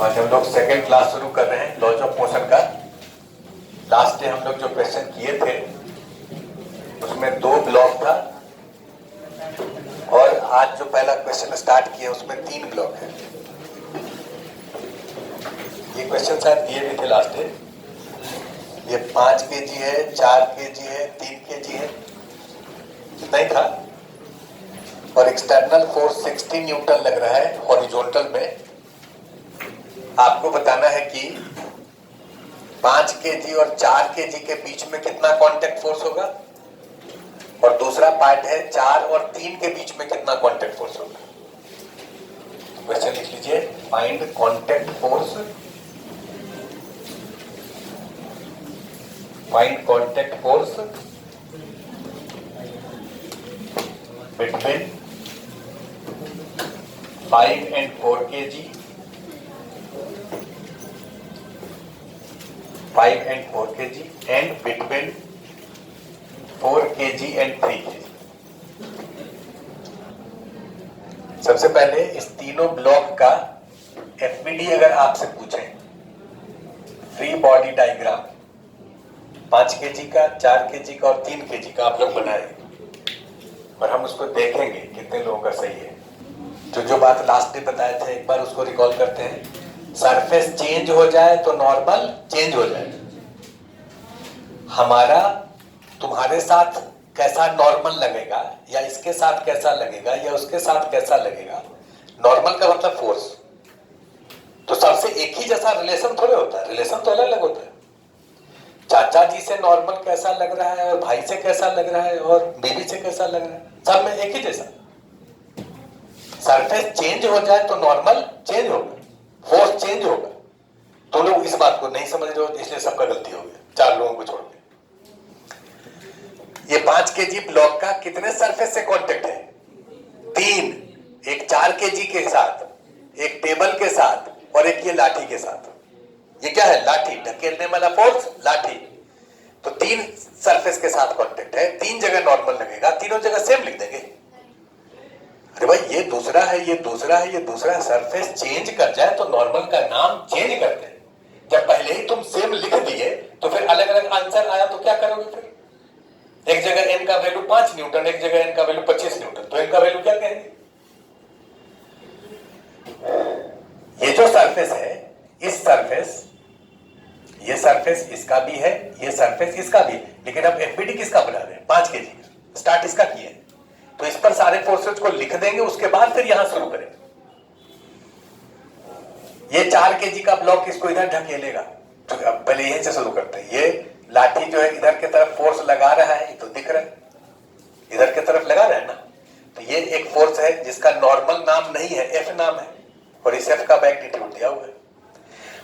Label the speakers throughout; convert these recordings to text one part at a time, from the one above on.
Speaker 1: आज हम लोग सेकेंड क्लास शुरू कर रहे हैं लॉज ऑफ मोशन का। लास्ट डे हम लोग जो क्वेश्चन किए थे उसमें 2 ब्लॉक था और आज जो पहला क्वेश्चन स्टार्ट किया उसमें 3 ब्लॉक है। ये क्वेश्चन शायद दिए भी थे लास्ट डे। ये 5 kg है, 4 kg है, 3 kg है, नहीं था। और एक्सटर्नल फोर्स 60 न्यूटन लग रहा है हॉरिजॉन्टल में। आपको बताना है कि 5 kg और 4 kg के बीच में कितना कांटेक्ट फोर्स होगा, और दूसरा पार्ट है 4 और 3 के बीच में कितना कांटेक्ट फोर्स होगा। क्वेश्चन लिख लीजिए, find contact force, find contact force between 5 and 4 kg, 5 and 4 kg and between 4 kg and 3 kg। सबसे पहले इस तीनों ब्लॉक का एफबीडी अगर आपसे पूछें, फ्री बॉडी डायग्राम 5 kg का, 4 kg का और 3 kg का आप लोग बनाए और हम उसको देखेंगे कितने लोगों का सही है। जो बात लास्ट डे बताए थे एक बार उसको रिकॉल करते हैं। सरफेस चेंज हो जाए तो नॉर्मल चेंज हो जाए। हमारा तुम्हारे साथ कैसा नॉर्मल लगेगा या इसके साथ कैसा लगेगा या उसके साथ कैसा लगेगा। नॉर्मल का मतलब फोर्स। तो सबसे एक ही जैसा रिलेशन थोड़े होता है, रिलेशन तो अलग अलग होता है। चाचा जी से नॉर्मल कैसा लग रहा है और भाई से कैसा लग रहा है और बीवी से कैसा लग रहा है, सब में एक ही जैसा। सरफेस चेंज हो जाए तो नॉर्मल चेंज होगा, फोर्स चेंज होगा। तो लोग इस बात को नहीं समझ रहे हो, इसलिए सबका गलती हो गया, 4 लोगों को छोड़ के। ये 5 kg ब्लॉक का कितने सरफेस से कांटेक्ट है? 3। एक 4 kg के साथ, एक टेबल के साथ और एक ये लाठी के साथ। ये क्या है? लाठी, ढकेलने वाला फोर्स लाठी। तो 3 सरफेस के साथ कांटेक्ट है, 3 जगह नॉर्मल लगेगा, तीनों जगह सेम लिख देंगे। अरे भाई ये दूसरा है, ये दूसरा है, ये दूसरा है। सरफेस चेंज कर जाए तो नॉर्मल का नाम चेंज करते हैं। जब पहले ही तुम सेम लिख दिए तो फिर अलग अलग आंसर आया तो क्या करोगे फिर? एक जगह n का वैल्यू 5 न्यूटन, एक जगह n का वैल्यू 25 न्यूटन, तो n का वैल्यू क्या कहेंगे? ये जो सरफेस है, इस सरफेस, ये सरफेस इसका भी है, ये सरफेस इसका भी है, लेकिन अब एफबीडी किसका बना रहे हैं? 5 kg स्टार्ट इसका किया है, तो इस पर सारे फोर्सेस को लिख देंगे, उसके बाद फिर यहां शुरू करेंगे। ये 4 kg का ब्लॉक इसको इधर ढकेलेगा, तो अब पहले यहीं से शुरू करते हैं। ये लाठी जो है इधर की तरफ फोर्स लगा रहा है, तो दिख रहा है इधर की तरफ लगा रहा है ना। तो ये एक फोर्स है जिसका नॉर्मल नाम नहीं है, एफ नाम है, और इस एफ का मैग्नीट्यूड दिया हुआ है।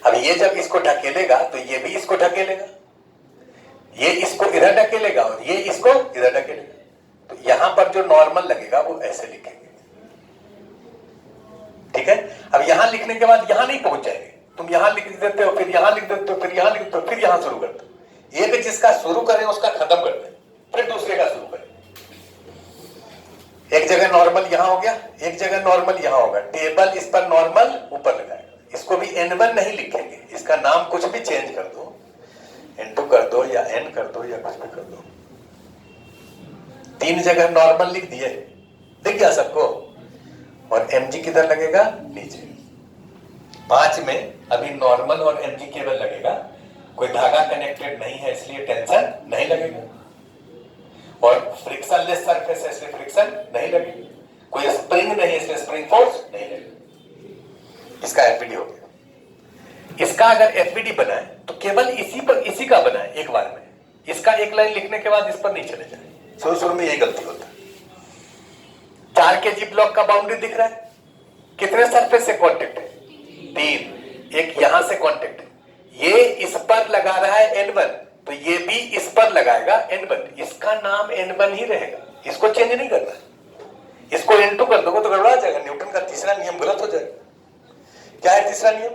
Speaker 1: अब ये जब इसको ढकेलेगा तो ये भी इसको ढकेलेगा, ये इसको इधर ढकेलेगा और ये इसको इधर ढकेलेगा। तो यहां पर जो नॉर्मल लगेगा वो ऐसे लिखेंगे, ठीक है। अब यहां लिखने के बाद यहां नहीं पहुंच जाएंगे, तुम यहां लिख देते हो, फिर यहां लिख देते हो, फिर यहां लिख देते हो, फिर यहां शुरू करते हो। एक जिसका शुरू करें उसका खत्म करते हैं, फिर दूसरे का शुरू करें। एक जगह नॉर्मल यहां हो गया, एक जगह नॉर्मल यहां होगा। टेबल इस पर नॉर्मल ऊपर लगाएगा, इसको भी n1 नहीं लिखेंगे, इसका नाम कुछ भी चेंज कर दो, n2 कर दो या n कर दो या कुछ भी कर दो। 3 जगह नॉर्मल लिख दिए, दिख गया सबको। और mg किधर लगेगा? नीचे। 5 में अभी नॉर्मल और mg केवल लगेगा, कोई धागा कनेक्टेड नहीं है इसलिए टेंशन नहीं लगेगा, और फ्रिक्शनलेस सरफेस है इसलिए फ्रिक्शन नहीं लगेगी, कोई स्प्रिंग नहीं है इसलिए स्प्रिंग फोर्स नहीं लगेगा। इसका एफबीडी हो गया। इसका अगर एफबीडी बनाए तो केवल इसी पर, इसी का बनाए एक बार में। इसका एक लाइन लिखने के बाद इस पर नहीं चले जाए, शुरू में यही गलती होता है। 4 kg ब्लॉक का बाउंड्री दिख रहा है, कितने सरफेस से कांटेक्ट है? 3। एक यहां से कांटेक्ट है, ये इस पर लगा रहा है n1, तो ये भी इस पर लगाएगा n1, इसका नाम n1 ही रहेगा, इसको चेंज नहीं करना। इसको n2 कर दोगे तो गड़बड़ा जाएगा, न्यूटन का तीसरा नियम गलत हो जाएगा। क्या है तीसरा नियम?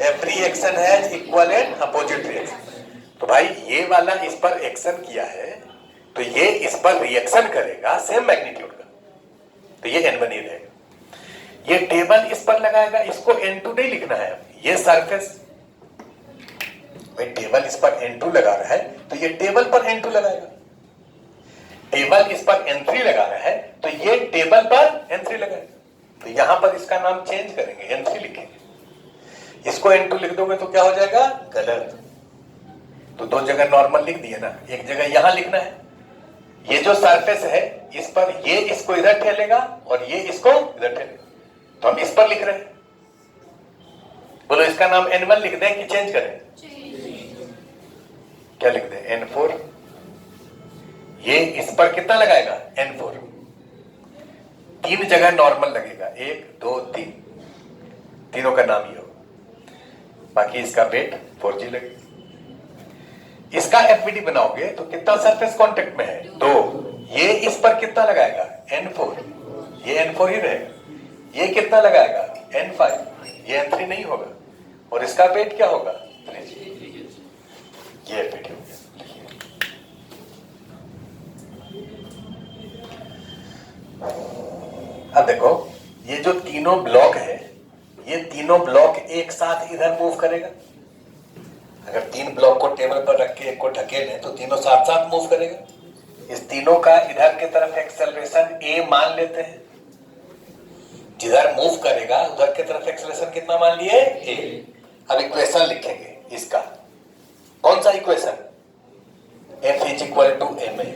Speaker 1: Every action has equal and opposite reaction. तो भाई ये वाला इस पर एक्शन किया है तो ये इस पर रिएक्शन करेगा सेम मैग्नीट्यूड का, तो ये n1 ही रहेगा। ये टेबल इस पर लगाएगा, इसको N2 नहीं लिखना है। ये सरफेस में टेबल इस पर N2 लगा रहा है तो ये टेबल पर N2 लगाएगा। टेबल इस पर N3 लगा रहा है तो ये टेबल पर N3 लगाएगा। तो यहां पर इसका नाम चेंज करेंगे, N3 लिखेंगे। इसको N2 लिख दोगे तो क्या हो जाएगा? गलत। तो दो जगह नॉर्मल लिख दिए ना, एक जगह यहां लिखना है। ये जो सरफेस है इस पर ये इसको इधर ठेलेगा और ये इसको इधर ठेलेगा, तो हम इस पर लिख रहे हैं। बोलो इसका नाम N1 लिख दें कि चेंज करें? क्या लिख दें? N4। ये इस पर कितना लगाएगा? N4। तीन जगह नॉर्मल लगेगा, 1 2 3, तीनों का नाम ये हो। बाकी इसका वेट 4G लगेगा। इसका एफबीडी बनाओगे तो कितना सरफेस कांटेक्ट में है? 2। ये इस पर कितना लगाएगा? N4। ये N4 ही रहेगा। ये कितना लगाएगा? N5। ये N3 नहीं होगा। और इसका वेट क्या होगा? 3G। ये एफबीडी हो गया। अब देखो ये जो तीनों ब्लॉक है, ये तीनों ब्लॉक एक साथ इधर मूव करेगा। अगर तीन ब्लॉक को टेबल पर रख के एक को ढकेलें तो तीनों साथ साथ मूव करेगा। इस तीनों का इधर की तरफ एक्सेलरेशन a मान लेते हैं। जिधर मूव करेगा उधर की तरफ एक्सेलरेशन कितना मान लिए? a। अब इक्वेशन लिखेंगे इसका। कौन सा equation? F is equal to ma।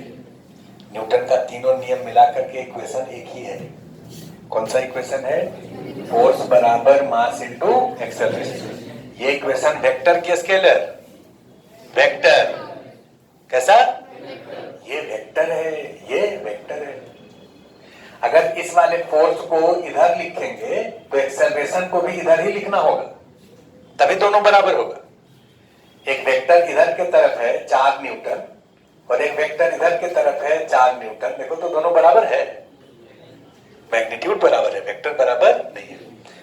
Speaker 1: Newton का तीनों नियम मिलाकर के इक्वेशन एक ही है। कौन सा इक्वेशन है? फोर्स बराबर मास इनटू एक्सेलरेशन। ये इक्वेशन वेक्टर की स्केलर? वेक्टर। कैसा? ये वेक्टर है, ये वेक्टर है। अगर इस वाले फोर्स को इधर लिखेंगे तो एक्सेलरेशन को भी इधर ही लिखना होगा, तभी दोनों बराबर होगा। एक वेक्टर इधर की तरफ है 4 न्यूटन और एक वेक्टर इधर की तरफ है 4 न्यूटन। देखो तो दोनों बराबर है, मैग्नीट्यूड बराबर है, वेक्टर बराबर नहीं है।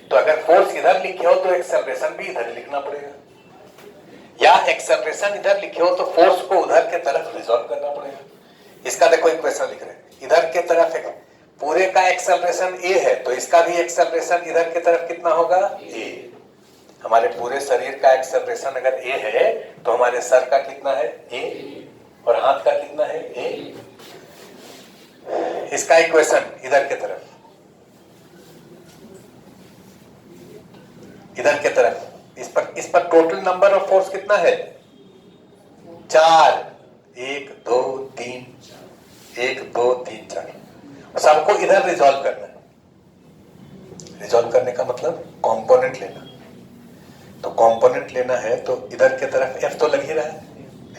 Speaker 1: तो अगर फोर्स इधर लिखे हो तो एक्सेलरेशन भी इधर लिखना पड़ेगा, या एक्सेलरेशन इधर लिखे हो तो फोर्स को उधर के तरफ रिजॉल्व करना पड़ेगा। इसका देखो इक्वेशन लिख रहे हैं, इधर के तरफ पूरे का एक्सेलरेशन a है तो इसका भी एक्सेलरेशन इधर की तरफ कितना होगा? a। हमारे पूरे शरीर का एक्सेलरेशन अगर a है तो हमारे सर का कितना है? a। और हाथ का कितना है? a। इसका इक्वेशन इधर की तरफ, इधर की तरफ, इस पर टोटल नंबर ऑफ फोर्स कितना है? 4। 1 2 3, 1 2 3 4। सबको इधर रिजॉल्व करना है। रिजॉल्व करने का मतलब कंपोनेंट लेना। तो कंपोनेंट लेना है तो इधर की तरफ F तो लग ही रहा है,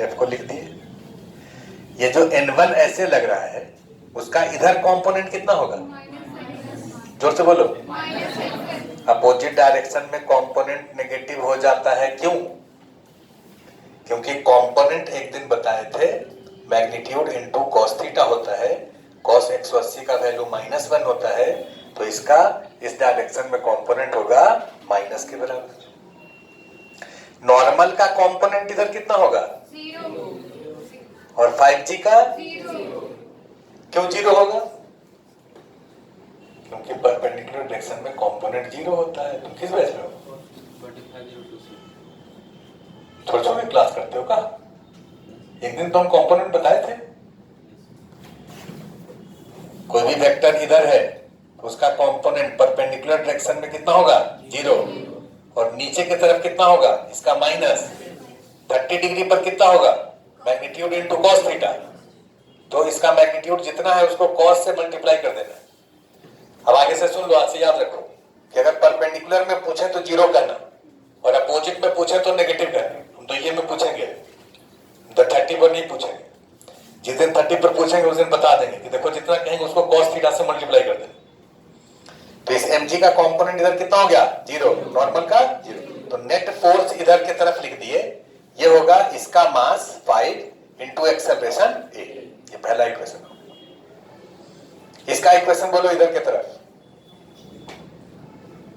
Speaker 1: F को लिख दिए। ये जो N1 ऐसे लग रहा है उसका इधर कंपोनेंट कितना होगा? जोर से बोलो। अपोजिट डायरेक्शन में कंपोनेंट नेगेटिव हो जाता है, क्यों? क्योंकि कंपोनेंट एक दिन बताए थे मैग्नीट्यूड इनटू cos थीटा होता है। cos 180 का वैल्यू -1 होता है, तो इसका इस डायरेक्शन में कंपोनेंट होगा माइनस के बराबर। नॉर्मल का कंपोनेंट इधर कितना होगा? 0। और 5G का 0। क्यों 0 होगा? क्योंकि परपेंडिकुलर डायरेक्शन में कंपोनेंट 0 होता है। तुम किस बैच में हो? थोड़ा में क्लास करते हो का? एक दिन तो हम कंपोनेंट बताए थे। कोई भी वेक्टर इधर है उसका कंपोनेंट परपेंडिकुलर डायरेक्शन में कितना होगा? 0। और नीचे की तरफ कितना होगा? इसका -30 डिग्री पर कितना होगा? Magnitude into cos theta. तो इसका मैग्नीट्यूड जितना है उसको cos से मल्टीप्लाई कर देना। अब आगे से सुन लो, आज से याद रखो कि अगर परपेंडिकुलर में पूछे तो 0 करना और अपोजिट में पूछे तो नेगेटिव करना। हम तो ये में पूछेंगे तो 30 पर नहीं पूछेंगे। जिस दिन 30 पर पूछेंगे उस दिन बता देंगे कि देखो जितना कहेंगे उसको cos थीटा से मल्टीप्लाई कर देना। तो इस mg का कंपोनेंट इधर कितना हो गया? 0। नॉर्मल का 0। तो नेट फोर्स इधर की तरफ लिख दिए, ये होगा इसका मास 5 इंटू एक्सेलरेशन a। ये पहला इक्वेशन हो। इसका इक्वेशन बोलो इधर की तरफ,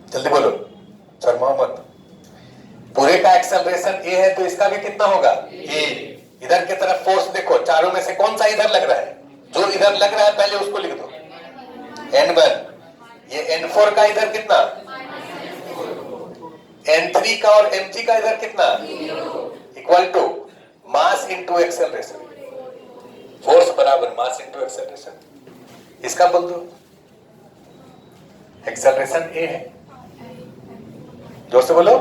Speaker 1: जल्दी बोलो सर मोहम्मद। पूरे का एक्सेलरेशन a है तो इसका भी कितना होगा? a। इधर की तरफ फोर्स देखो, चारों में से कौन सा इधर लग रहा है? जो इधर लग रहा है पहले उसको लिख दो, N1। ये N4 का इधर कितना, N3 का और mg का इधर कितना, equal to mass into acceleration, force बराबर मास इंटू एक्सेलरेशन। इसका बोल दो, एक्सेलरेशन a है, जोर से बोलो,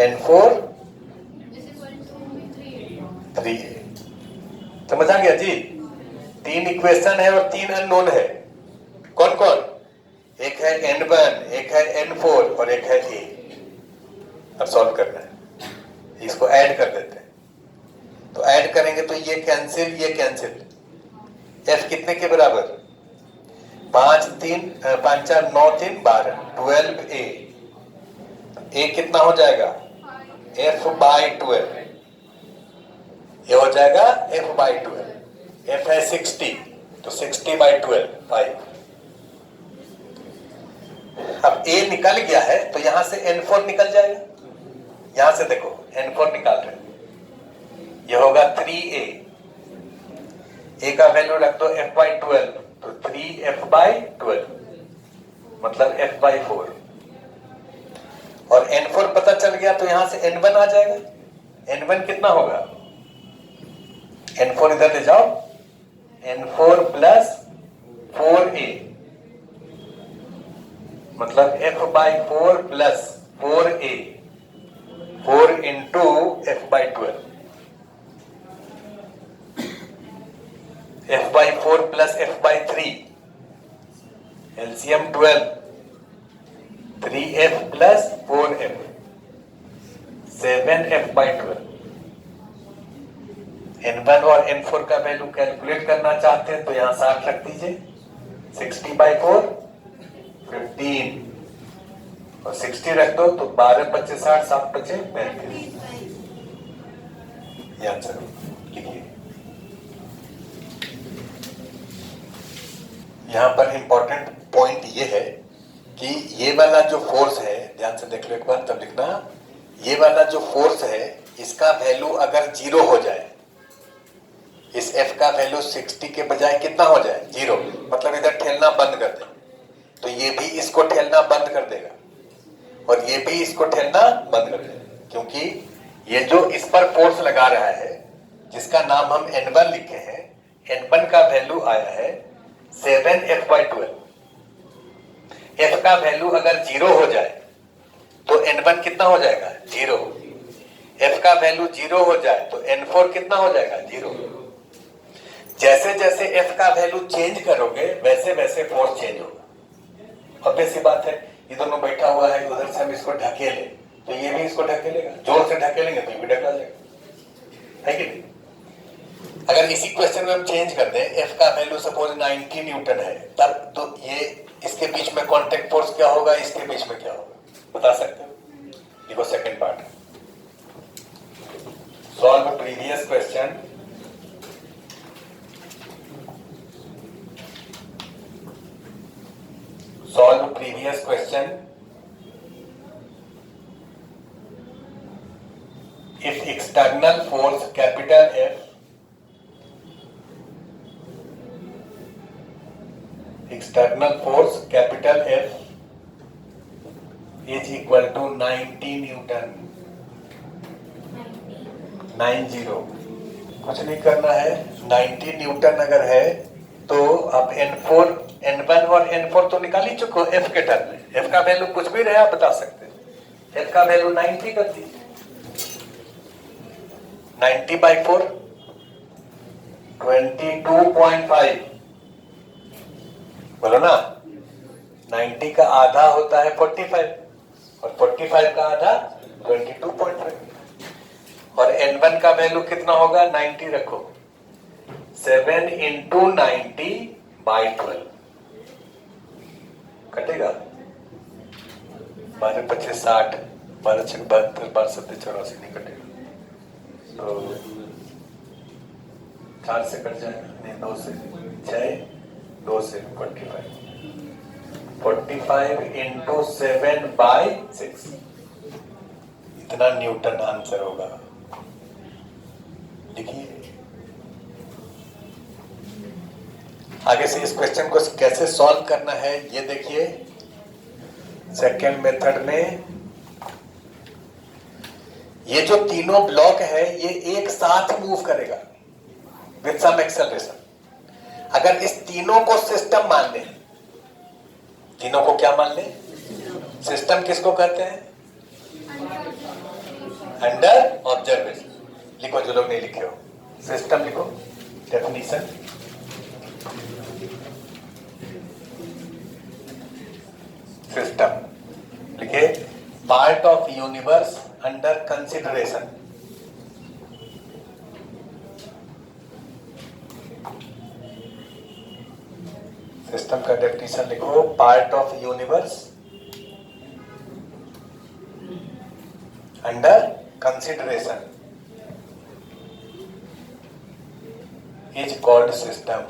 Speaker 1: N4 3a। समझ आ गया जी? 3 इक्वेशन है और 3 अननोन है। कौन कौन? एक है N1, एक है N4 और एक है a। अब सॉल्व करना है, इसको ऐड कर देते हैं। तो ऐड करेंगे तो ये कैंसिल, ये कैंसिल। f कितने के बराबर, 5 3 5 4 9 3 12, 12a। a कितना हो जाएगा, f/12। ये हो जाएगा f/12। f है 60, तो 60/12 5। अब a निकल गया है तो यहां से N4 निकल जाएगा। यहां से देखो N4 निकाल रहे हैं, ये होगा 3a। a का वैल्यू रख दो f/12, तो 3f/12 मतलब f/4। और N4 पता चल गया तो यहां से N1 आ जाएगा। N1 कितना होगा, N4 इधर ले जाओ, N4 प्लस 4a मतलब f/4 plus 4a, 4 into f/12, f/4 plus f/3, LCM 12, 3f plus 4f, 7f/12। N1 और N4 का वैल्यू कैलकुलेट करना चाहते हैं तो यहां 60 रख दीजिए, 60/4 15 और 60 रख दो तो 12 25 60, 7 25 35। ये आंसर लिखिए। यहां पर इंपॉर्टेंट पॉइंट ये है कि ये वाला जो फोर्स है, ध्यान से देख लो एक बार तब लिखना, ये वाला जो फोर्स है इसका वैल्यू अगर 0 हो जाए, इस F का वैल्यू 60 के बजाय कितना हो जाए, 0, मतलब इधर ठेलना बंद कर दे, तो ये भी इसको ठेलना बंद कर देगा और ये भी इसको ठेलना बंद कर देगा, क्योंकि ये जो इस पर फोर्स लगा रहा है जिसका नाम हम N1 लिखे हैं, N1 का वैल्यू आया है 7f/12। F का वैल्यू अगर 0 हो जाए तो N1 कितना हो जाएगा, 0। F का वैल्यू 0 हो जाए तो N4 कितना हो जाएगा, 0। जैसे जैसे F का वैल्यू चेंज करोगे वैसे वैसे फोर्स चेंज होगा। अब ऐसी बात है, ये दोनों बैठा हुआ है, उधर से हम इसको ढकेले तो ये भी इसको ढकेलेगा, जोर से ढकेलेंगे तो ये भी ढकेला जाएगा, है कि नहीं? अगर इसी क्वेश्चन में हम चेंज कर दें, F का वैल्यू सपोज 90 न्यूटन है, तब तो ये इसके बीच में कांटेक्ट फोर्स क्या होगा, इसके बीच में क्या होगा, बता सकते हो? देखो second part, solve previous question. Solve previous question. If external force capital F is equal to 90 Newton, 90, कुछ नहीं करना है, 90 न्यूटन अगर है तो अब N1 और N4 तो निकाल ही चुको F के टर्म में। F का वैल्यू कुछ भी रहे आप बता सकते हैं। F का वैल्यू 90 कर दीजिए, 90/4 22.5, बोलो ना, 90 का आधा होता है 45 और 45 का आधा 22.5। और N1 का वैल्यू कितना होगा, 90 रखो, 7 इंटू 90/12 कटेगा, 12 25 60, 12 6 72, 12 7 84 नहीं कटेगा, तो 4 से कट जाएगा, नहीं 2 से 6, 2 से 45 इंटू 7/6, इतना न्यूटन आंसर होगा। लिखिए, आगे से इस क्वेश्चन को कैसे सॉल्व करना है ये देखिए। सेकेंड मेथड में ये जो तीनों ब्लॉक है ये एक साथ मूव करेगा विद सम एक्सेलरेशन। अगर इस तीनों को सिस्टम मान ले, तीनों को क्या मान ले? सिस्टम किसको कहते हैं? Under observation. लिखो जो लोग नहीं लिखे हो, सिस्टम लिखो। डेफिनेशन, सिस्टम लिखे, part of universe under consideration. System का डेफिनेशन लिखो, part of universe under consideration is called system.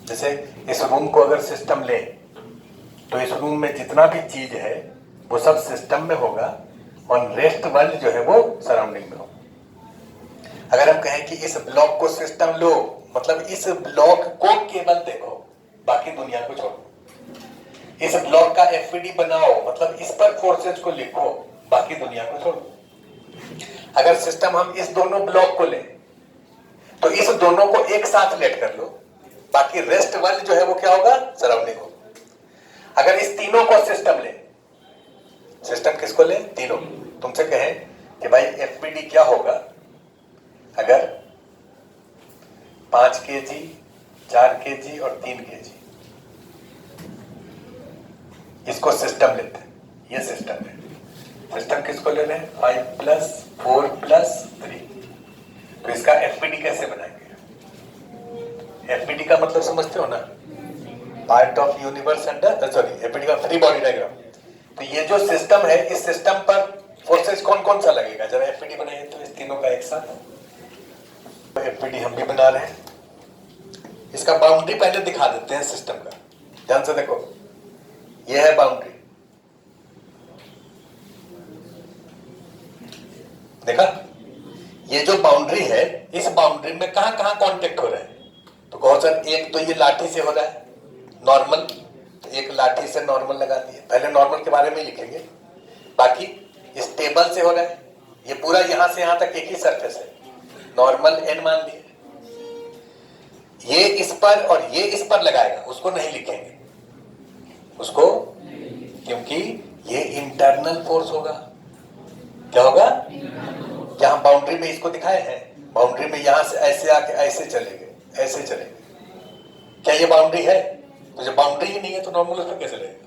Speaker 1: जैसे इस रूम को अगर सिस्टम ले तो इस रूम में जितना भी चीज है वो सब सिस्टम में होगा और रेस्ट वर्ल्ड जो है वो सराउंडिंग में होगा। अगर हम कहें कि इस ब्लॉक को सिस्टम लो, मतलब इस ब्लॉक को केवल देखो, बाकी दुनिया को छोड़ो। इस ब्लॉक का एफईडी बनाओ, मतलब इस पर फोर्सेज को लिखो, बाकी दुनिया को छोड़ो। अगर सिस्टम हम इस दोनों ब्लॉक को लें तो इस दोनों को एक साथ लेट कर लो, बाकी रेस्ट वर्ल्ड जो है वो क्या होगा? सराउंडिंग होगा। अगर इस तीनों को सिस्टम ले, सिस्टम किसको ले? तीनों। तुमसे कहें कि भाई एफपीडी क्या होगा अगर 5 kg, 4 kg और 3 kg, इसको सिस्टम लेते हैं। ये सिस्टम है। सिस्टम किसको ले रहे हैं? 5 + 4 + 3। तो इसका एफपीडी कैसे बनाएंगे? एफपीडी का मतलब समझते हो ना? Part of universe under, sorry, FPD का फ्री बॉडी डायग्राम। तो ये जो सिस्टम है, इस सिस्टम पर फोर्सेस कौन कौन सा लगेगा? जरा एफपीडी बनाइए तो इस तीनों का एक साथ। तो एफपीडी हम भी बना रहे हैं। इसका बाउंड्री पहले दिखा देते हैं सिस्टम का। ध्यान से देखो, ये है बाउंड्री, देखा? ये जो बाउंड्री है, इस बाउंड्री में कहां कहां कांटेक्ट हो रहा है? तो कहो सर, एक तो ये लाठी से हो रहा है नॉर्मल, तो एक लाठी से नॉर्मल लगा दिए। पहले नॉर्मल के बारे में लिखेंगे। बाकी इस टेबल से हो रहा है, ये पूरा यहां से यहां तक एक ही सरफेस है, नॉर्मल n मान लिए। ये इस पर और ये इस पर लगाएगा, उसको नहीं लिखेंगे उसको, क्योंकि ये इंटरनल फोर्स होगा। क्या होगा? जहां बाउंड्री में इसको दिखाए हैं, बाउंड्री में यहां से ऐसे आके ऐसे चलेंगे, ऐसे चलेंगे। क्या ये बाउंड्री है? तो जब बाउंड्री ही नहीं है तो नॉर्मल उस पर कैसे लगेगा?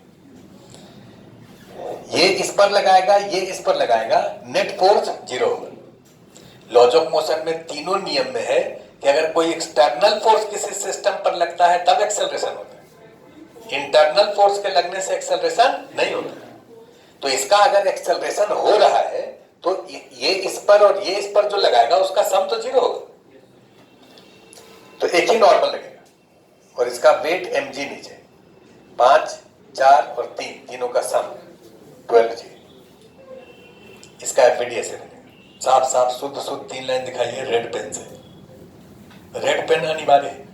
Speaker 1: ये इस पर लगाएगा, ये इस पर लगाएगा, नेट फोर्स 0 होगा। लॉज ऑफ मोशन में तीनों नियम में है कि अगर कोई एक्सटर्नल फोर्स किसी सिस्टम पर लगता है तब एक्सेलरेशन होता है, इंटरनल फोर्स के लगने से एक्सेलरेशन नहीं होता। तो इसका अगर एक्सेलरेशन हो रहा है तो ये इस पर और ये इस पर जो लगाएगा उसका सम तो 0 होगा, तो एक ही नॉर्मल लगेगा। और इसका वेट mg नीचे, 5, 4 और 3 तीनों का सम 12g। इसका एफईडी ऐसे बनेगा। साफ साफ शुद्ध शुद्ध 3 लाइन दिखाइए रेड पेन से। रेड पेन अनिवार्य है।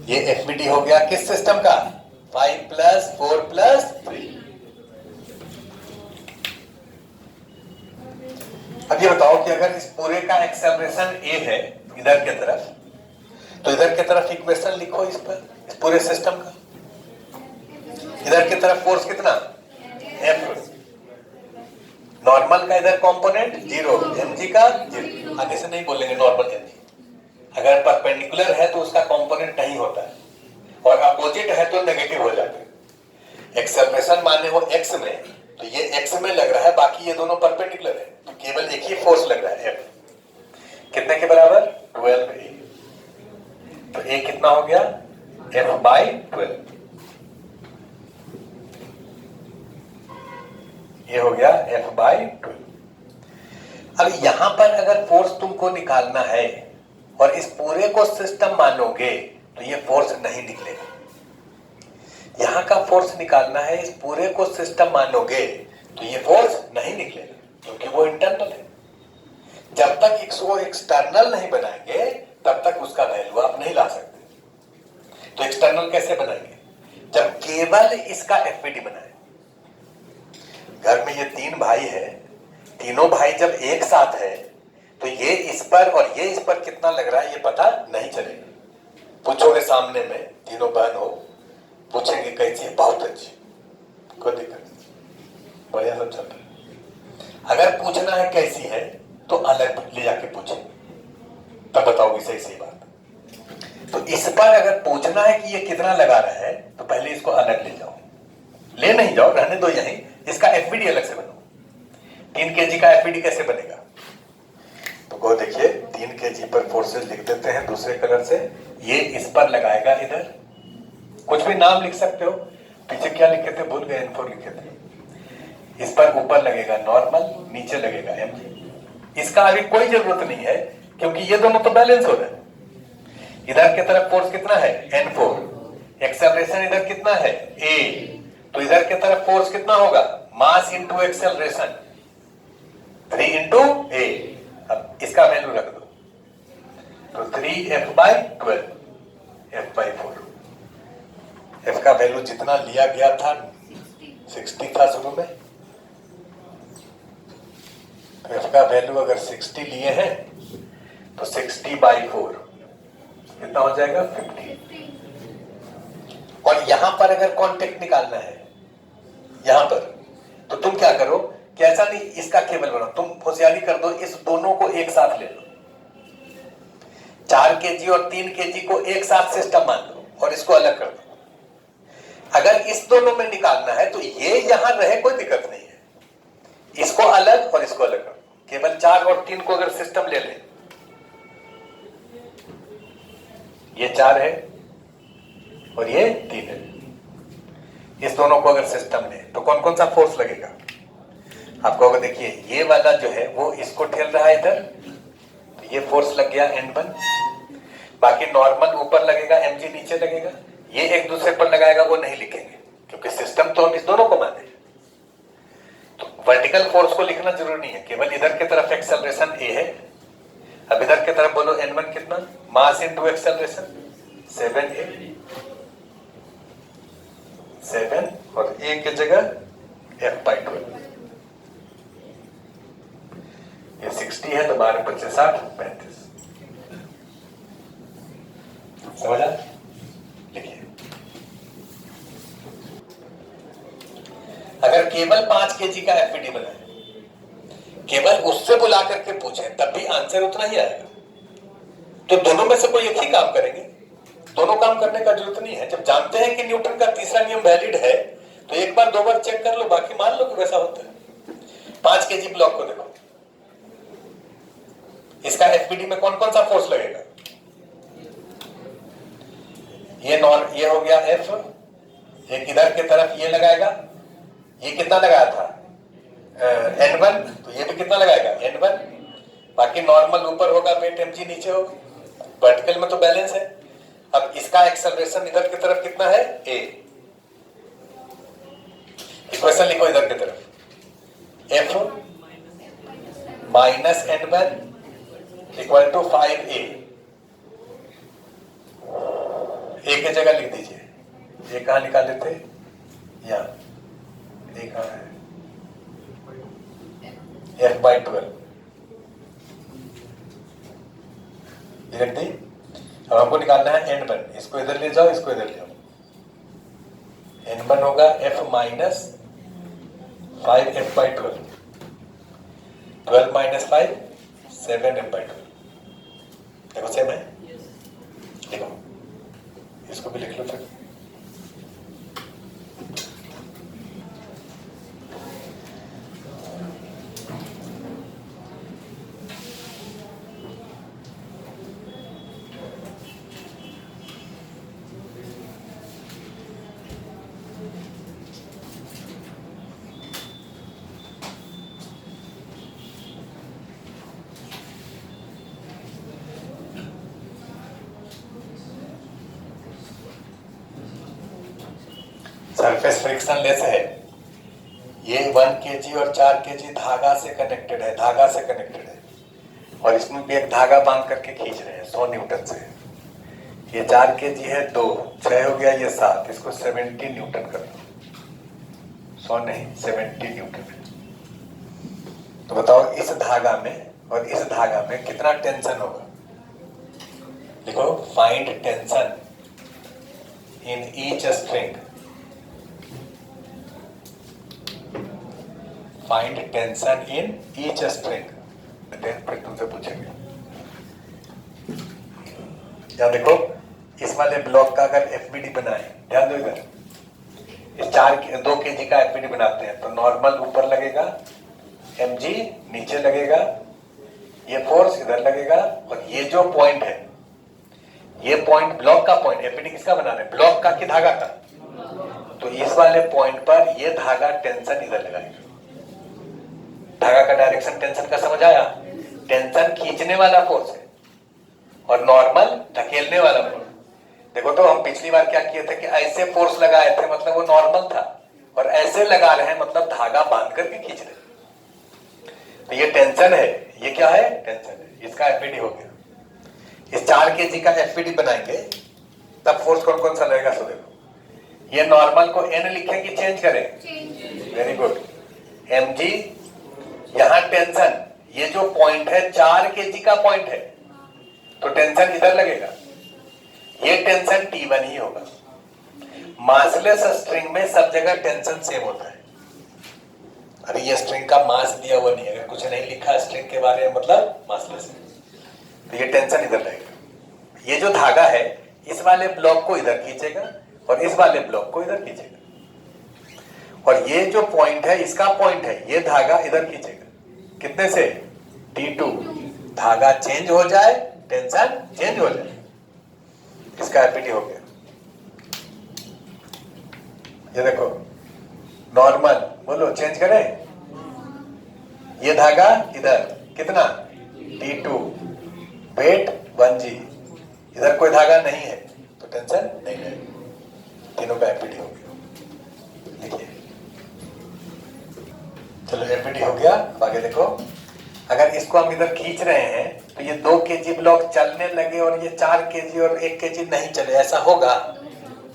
Speaker 1: ये एफईडी हो गया किस सिस्टम का? 5 + 4 + 3। अब ये बताओ कि अगर इस पूरे का एक्सेलरेशन a है इधर की तरफ, तो इधर की तरफ इक्वेशन लिखो इस पर, इस पूरे सिस्टम का। इधर की तरफ फोर्स कितना? F। नॉर्मल का इधर कंपोनेंट 0, mg का 0। आगे से नहीं बोलेंगे नॉर्मल mg। अगर परपेंडिकुलर है तो उसका कंपोनेंट नहीं होता है, और अपोजिट है तो नेगेटिव हो जाता है। एक्सेलरेशन माने हो x में, तो ये x में लग रहा है, बाकी ये दोनों परपेंडिकुलर है, तो केवल एक ही फोर्स लग रहा है F। कितने के बराबर? 12a। तो a कितना हो गया? F/12। ये हो गया F/12। अब यहां पर अगर फोर्स तुमको निकालना है और इस पूरे को सिस्टम मानोगे तो ये फोर्स नहीं निकलेगा। यहां का फोर्स निकालना है, इस पूरे को सिस्टम मानोगे तो ये फोर्स नहीं निकलेगा, क्योंकि वो इंटरनल है। जब तक इसको एक्सटर्नल नहीं बनाएंगे तब तक उसका वैल्यू आप नहीं ला सकते। तो एक्सटर्नल कैसे बनाएंगे? जब केवल इसका एफपीडी बनाए। घर में ये 3 भाई है, तीनों भाई जब एक साथ है तो ये इस पर और ये इस पर कितना लग रहा है ये पता नहीं चलेगा। पूछोगे सामने में, तीनों बहन हो, पूछेंगे कैसी है, बहुत अच्छी, कोई दिक्कत नहीं, बढ़िया सब चल रहा है। अगर पूछना है कैसी है तो अलग ले जाके पूछे, तब बताओगे सही सही बात। तो इस पर अगर पूछना है कि ये कितना लगा रहा है तो पहले इसको अलग ले जाओ, ले नहीं जाओ, रहने दो यहीं, इसका एफपीडी अलग से बनाओ। 3 kg का एफपीडी कैसे बनेगा? तो वो देखिए 3 kg पर फोर्सेस लिख देते हैं दूसरे कलर से। ये इस पर लगाएगा, इधर कुछ भी नाम लिख सकते हो, पीछे क्या लिखे थे भूल गए, N4 लिखे थे। इस पर ऊपर लगेगा नॉर्मल, नीचे लगेगा mg। इसका अभी कोई जरूरत नहीं है क्योंकि ये दोनों तो बैलेंस हो रहे हैं। इधर की तरफ फोर्स कितना है? N4। एक्सेलरेशन इधर कितना है? a। तो इधर की तरफ फोर्स कितना होगा? मास इंटू एक्सेलरेशन, 3 इंटू a। अब इसका वैल्यू रख दो, तो 3f/12, f/4। f का वैल्यू जितना लिया गया था 60 था शुरू में, तो f का वैल्यू अगर 60 लिए हैं तो 60/4 कितना हो जाएगा? 50। और यहां पर अगर कांटेक्ट निकालना है यहां पर, तो तुम क्या करो कि ऐसा नहीं इसका केवल बनाओ, तुम होशियारी कर दो, इस दोनों को एक साथ ले लो। 4 kg और 3 kg को एक साथ सिस्टम मान लो और इसको अलग कर दो। अगर इस दोनों में निकालना है तो ये यहां रहे, कोई दिक्कत नहीं है, इसको अलग और इसको अलग कर दो। केवल 4 और 3 को अगर सिस्टम ले लें, ये 4 है और ये 3 है, इस दोनों को अगर सिस्टम ले तो कौन कौन सा फोर्स लगेगा आपको? अगर देखिए ये वाला जो है वो इसको ठेल रहा है इधर, तो ये फोर्स लग गया N1। बाकी नॉर्मल ऊपर लगेगा, mg नीचे लगेगा। ये एक दूसरे पर लगाएगा वो नहीं लिखेंगे क्योंकि सिस्टम तो हम इस दोनों को माने। तो वर्टिकल फोर्स को लिखना जरूरी नहीं है, केवल इधर की तरफ एक्सेलरेशन a है। अब इधर की तरफ बोलो N1 कितना? मास इंटू एक्सेलरेशन 7a, 7 और a की जगह f/12। ये 60 है तो 12 25 60 35। समझा? लिखिए। अगर केवल 5 kg का एफपीडी बनाए, केवल उससे बुला करके पूछे तब भी आंसर उतना ही आएगा। तो दोनों में से कोई एक ही काम करेंगे, दोनों काम करने का जरूरत नहीं है। जब जानते हैं कि न्यूटन का तीसरा नियम वैलिड है तो एक बार 2 बार चेक कर लो, बाकी मान लो कि वैसा होता है। 5 kg ब्लॉक को देखो, इसका एफपीडी में कौन कौन सा फोर्स लगेगा? ये हो गया F, एक इधर की तरफ ये लगाएगा, ये कितना लगाया था? N1, तो ये भी कितना लगाएगा? N1। बाकी नॉर्मल ऊपर होगा, वेट mg नीचे होगा। वर्टिकल में तो बैलेंस है। अब इसका एक्सेलरेशन इधर की तरफ कितना है? a। इक्वेशन लिखो इधर की तरफ, F minus N1 equal to 5a। a की जगह लिख दीजिए, a कहां निकाले थे? यहां a कहां है? f/12 लिख दी। अब हमको निकालना है N1, इसको इधर ले जाओ, इसको इधर ले जाओ। N1 होगा f minus 5f/12, 12 minus 5 7f/12। देखो सेम है, लिखो, इसको भी लिख लो फिर। सरफेस फ्रिक्शन लेस है, ये 1 kg और 4 kg धागा से कनेक्टेड है, धागा से कनेक्टेड है। और इसमें भी एक धागा बांध करके खींच रहे हैं 100 न्यूटन से। ये 4 kg है, 2 6 हो गया, ये 7, इसको 70 न्यूटन कर दो। 100 नहीं, 70 न्यूटन है। तो बताओ इस धागा में और इस धागा में कितना टेंशन होगा। देखो, find tension in each string, find tension in each string. फिर तुमसे पूछेंगे। यहाँ देखो, इस वाले ब्लॉक का अगर एफबीडी बनाए, ध्यान दो इधर, इस 2 kg का एफबीडी बनाते हैं तो नॉर्मल ऊपर लगेगा, mg नीचे लगेगा, ये फोर्स इधर लगेगा, और ये जो पॉइंट है, ये पॉइंट ब्लॉक का पॉइंट, एफबीडी किसका बना रहे हैं, ब्लॉक का कि धागा का। तो इस वाले पॉइंट पर ये धागा टेंशन इधर लगाएगा। धागा का डायरेक्शन टेंशन का समझ आया। टेंशन खींचने वाला फोर्स है और नॉर्मल धकेलने वाला फोर्स। देखो तो हम पिछली बार क्या किए थे कि ऐसे फोर्स लगाए थे, मतलब वो नॉर्मल था, और ऐसे लगा रहे हैं मतलब धागा बांध करके खींच रहे। तो ये टेंशन है, ये क्या है, टेंशन है। इसका एफपीडी हो गया। इस 4 kg का एफपीडी बनाएंगे तब फोर्स कौन कौन सा लगेगा। सो देखो, ये नॉर्मल को एन लिखें कि चेंज करें, वेरी गुड। mg, यहां टेंशन, ये जो पॉइंट है 4 kg का पॉइंट है, तो टेंशन इधर लगेगा। ये टेंशन T1 ही होगा। मासलेस स्ट्रिंग में सब जगह टेंशन सेम होता है। अभी ये स्ट्रिंग का मास दिया हुआ नहीं है, अगर कुछ नहीं लिखा स्ट्रिंग के बारे में मतलब मासलेस है, तो ये टेंशन इधर लगेगा। ये जो धागा है इस वाले ब्लॉक को इधर खींचेगा और इस वाले ब्लॉक को इधर खींचेगा, और ये जो पॉइंट है इसका पॉइंट है, ये धागा इधर खींचेगा। कितने से, T2। धागा चेंज हो जाए, टेंशन चेंज हो जाए। इसका एफपीडी हो गया। ये देखो, नॉर्मल बोलो, चेंज करें। ये धागा इधर कितना, T2, वेट 1g, इधर कोई धागा नहीं है तो टेंशन नहीं है। तीनों का एफपीडी हो गया। देखिए, चलो एफपीडी हो गया। अब आगे देखो, अगर इसको हम इधर खींच रहे हैं तो ये 2 kg ब्लॉक चलने लगे और ये 4 kg और 1 kg नहीं चले, ऐसा होगा।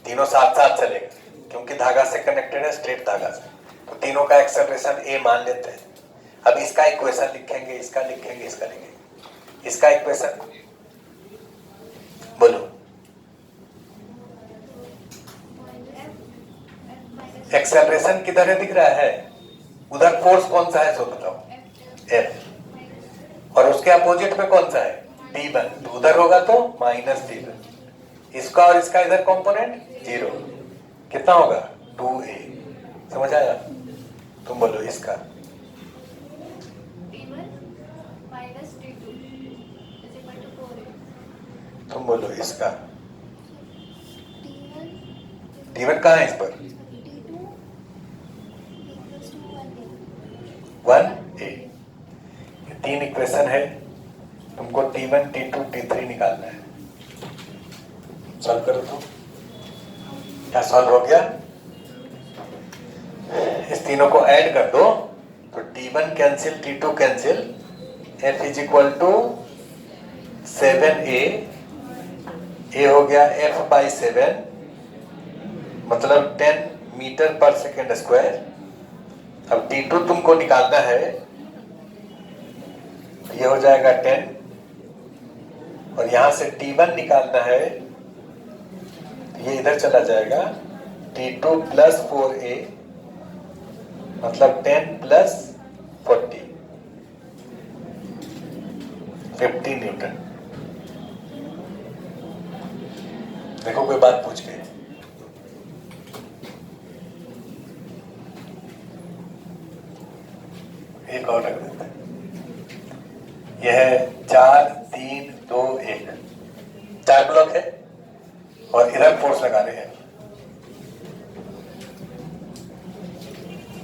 Speaker 1: तीनों साथ साथ चलेगा क्योंकि धागा से कनेक्टेड है, स्ट्रेट धागा से। तो तीनों का एक्सेलरेशन a मान लेते हैं। अब इसका इक्वेशन लिखेंगे, इसका लिखेंगे, इसका लिखेंगे। इसका इक्वेशन बोलो, एक्सेलरेशन किधर है दिख रहा है, उधर फोर्स कौन सा है सो बताओ, F, और उसके अपोजिट में कौन सा है, T1, तो उधर होगा तो -T1। इसका और इसका इधर कंपोनेंट 0, कितना होगा 2a। समझ आया। तुम बोलो इसका,
Speaker 2: T1 minus T2 is equal to 4a।
Speaker 1: तुम बोलो इसका,
Speaker 2: T1
Speaker 1: कहाँ है इस पर,
Speaker 2: T2 equals to 1a।
Speaker 1: 1a। ये 3 इक्वेशन है, तुमको T1 T2 T3 निकालना है। सॉल्व करो तो क्या सॉल्व हो गया। इस तीनों को ऐड कर दो तो T1 cancel, T2 cancel, F is equal to 7a। a हो गया F/7, मतलब 10 मीटर पर सेकेंड स्क्वायर। अब T2 तुमको निकालना है, ये हो जाएगा 10, और यहां से T1 निकालना है, ये इधर चला जाएगा, T2 प्लस 4a, मतलब 10 प्लस 40, 50 न्यूटन। देखो कोई बात पूछ गई, एक और रख देते हैं। यह है 4 3 2 1, 4 ब्लॉक है और इधर फोर्स लगा रहे हैं।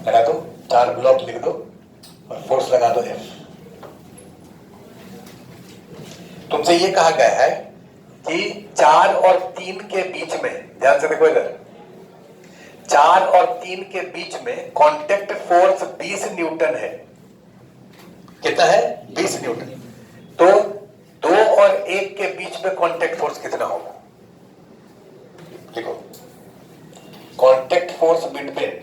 Speaker 1: लगा दो, 4 ब्लॉक लिख दो और फोर्स लगा दो F। तुमसे ये कहा गया है कि 4 और 3 के बीच में, ध्यान से देखो इधर, 4 और 3 के बीच में कांटेक्ट फोर्स 20 न्यूटन है। कितना है, 20 न्यूटन। तो 2 और 1 के बीच में कांटेक्ट फोर्स कितना होगा? लिखो, contact force between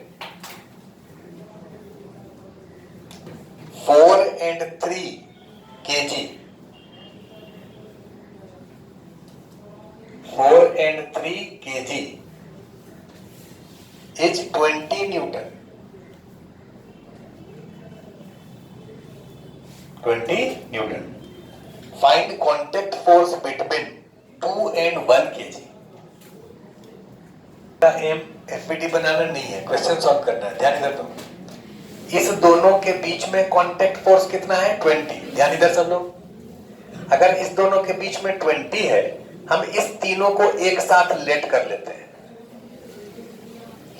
Speaker 1: 4 and 3 kg, 4 and 3 kg is 20 Newton. 20 Newton. Find contact force between 2 and 1 kg. M FPD बनाना नहीं है, क्वेश्चन सॉल्व करना है। ध्यान इधर दो, इस दोनों के बीच में कांटेक्ट फोर्स कितना है? 20। ध्यान इधर सब लोग, अगर इस दोनों के बीच में 20 है, हम इस तीनों को एक साथ लेट कर लेते हैं।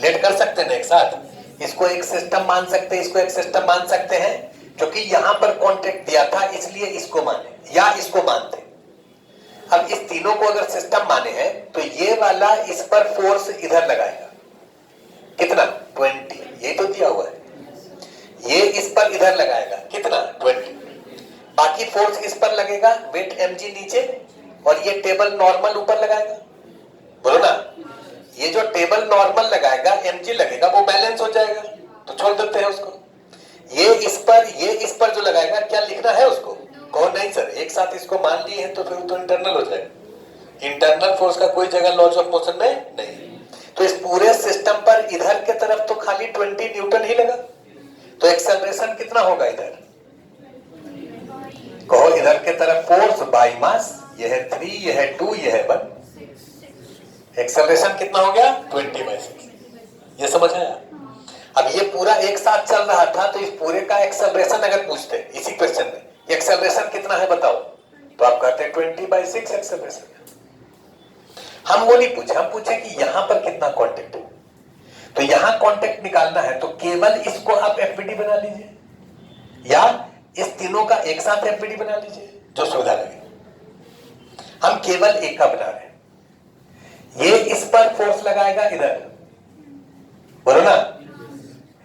Speaker 1: लेट कर सकते हैं ना एक साथ, इसको एक सिस्टम मान सकते हैं, इसको एक सिस्टम मान सकते हैं, क्योंकि यहां पर कांटेक्ट दिया था इसलिए इसको माने या इसको मानते। अब इस तीनों को अगर सिस्टम माने हैं तो ये वाला इस पर फोर्स इधर लगाएगा, कितना? 20। ये तो दिया हुआ है, ये इस पर इधर लगाएगा, कितना? 20। बाकी फोर्स इस पर लगेगा, वेट mg नीचे, और ये टेबल नॉर्मल ऊपर लगाएगा। बोलो ना, ये जो टेबल नॉर्मल लगाएगा, mg लगेगा, वो बैलेंस हो जाएगा, तो छोड़ देते हैं उसको। ये इस पर जो लगाएगा, क्या लिखना है उसको? कहो नहीं सर, एक साथ इसको मान लिए हैं तो फिर तो इंटरनल हो जाएगा। इंटरनल फोर्स का कोई जगह लॉज ऑफ मोशन में नहीं। तो इस पूरे सिस्टम पर इधर के तरफ तो खाली 20 न्यूटन ही लगा, तो एक्सेलरेशन कितना होगा इधर? कहो इधर के तरफ फोर्स बाई मास, यह है 3, यह है 2, यह है 1। एक्सेलरेशन कितना हो गया? 20/6। ये समझ आया? अब ये पूरा एक साथ चल रहा था, तो इस पूरे का एक्सेलरेशन अगर पूछते इसी क्वेश्चन में, एक्सेलरेशन कितना है बताओ, तो आप कहते हैं 20/6 एक्सेलरेशन। हम वो नहीं पूछे, हम पूछे कि यहां पर कितना कांटेक्ट है। तो यहां कांटेक्ट निकालना है तो केवल इसको आप एफपीडी बना लीजिए, या इस तीनों का एक साथ एफपीडी बना लीजिए, जो सुविधा लगे। हम केवल एक का बना रहे हैं। ये इस पर फोर्स लगाएगा इधर, बोलो ना,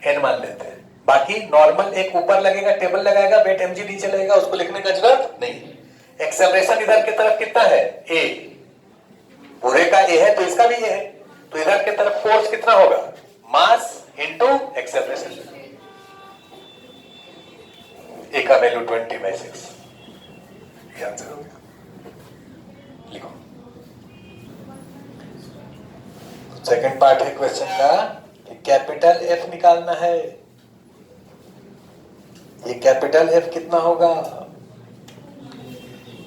Speaker 1: एन मान लेते हैं। बाकी नॉर्मल एक ऊपर लगेगा, टेबल लगाएगा, वेट mg नीचे लगेगा, उसको लिखने का जरूरत नहीं। एक्सेलरेशन इधर की तरफ कितना है? a, पूरे का a है तो इसका भी a है, तो इधर की तरफ फोर्स कितना होगा? Mass into acceleration. a का वैल्यू 20/6, ये आंसर हो गया। लिखो, सेकंड पार्ट है क्वेश्चन का, कैपिटल F निकालना है। ये कैपिटल F कितना होगा?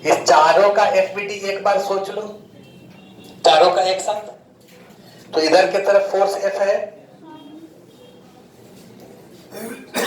Speaker 1: इस चारों का एफबीडी एक बार सोच लो, चारों का एक साथ। तो इधर की तरफ फोर्स F है,